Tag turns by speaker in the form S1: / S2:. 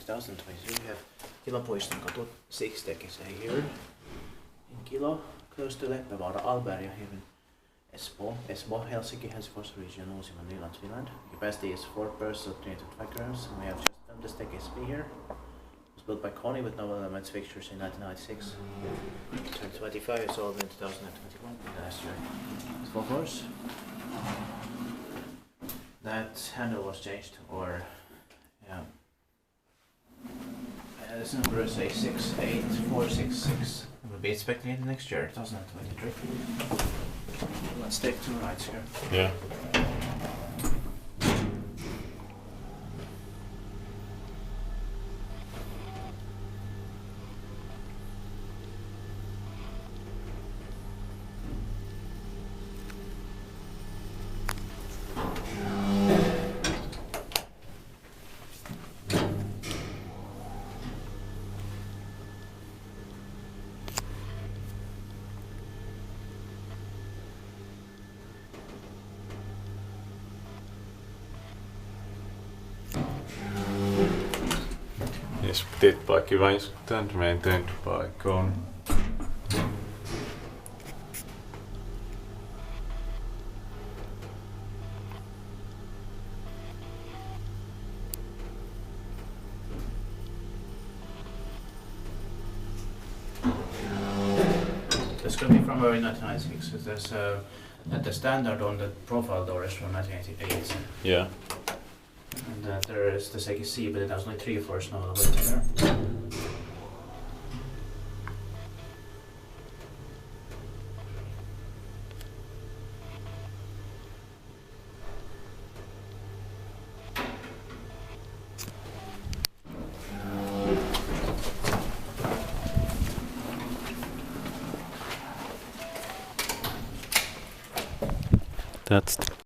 S1: 2022 we have Kilonpuistonkatu 6 decades here in Kilo, close to Leppävaara, Alberia here in Espoo, Helsinki, Helsingfors region, Uusimaa, Finland. Capacity is 4 persons, 25 grams, and we have just done the stack SP here. It was built by Kone with no elements fixtures in 1996. 2025 is sold in 2021 last year. It's 4 floors. That handle was changed, or yeah. This number is a 68466. It will be inspected next year, 2023. Let's take 2 rides here.
S2: Yeah. Inspected by Kilonpuistonkatu and maintained by Kone.
S1: This could be from early 1996, because there's the standard on the profile door is from 1988.
S2: Yeah.
S1: And there is the Seki C, but it has only 3 floors now all the way to there.
S2: That's